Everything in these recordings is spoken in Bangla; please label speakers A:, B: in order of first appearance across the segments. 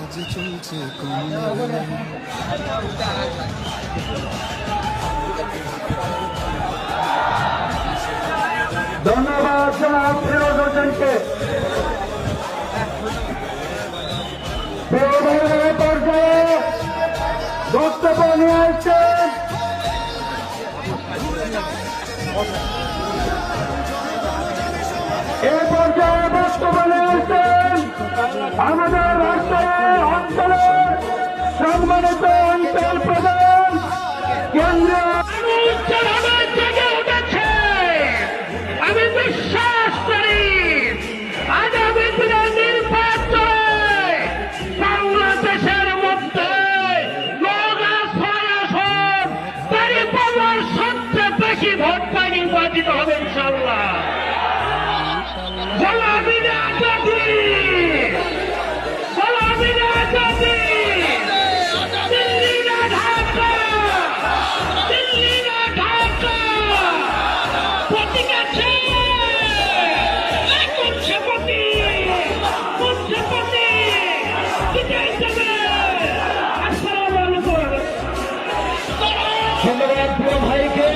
A: আজ চলছে
B: ধন্যবাদ জনাব ফিরোজ হোসেনকে। পর্যায়ে বক্তব্য নিয়ে আসছেন এই পর্যায়ে বক্তব্য নিয়ে আসছেন আমাদের রাষ্ট্রের অঞ্চলের সম্মানিত অঞ্চল প্রধান কেন্দ্রীয়
C: আমি বিশ্বাস করি আগামী দিনে নির্বাচনে বাংলাদেশের মধ্যে তারই পাওয়ার সবচেয়ে বেশি ভোট পাই নির্বাচিত হবে ইনশাল্লাহ। গোলামীরা আজাদি, গোলামীরা আজাদি, দিল্লিরা ঢাকা, দিল্লিরা ঢাকা, প্রতীক আছে কুঞ্জপতি, কুঞ্জপতি বিজয় দেবে। আসসালামু আলাইকুম।
B: ধন্যবাদ প্রিয় ভাইকে।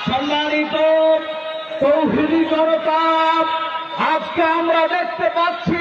B: সম্মানিত তৌহিদি জনতা, আজকে আমরা দেখতে পাচ্ছি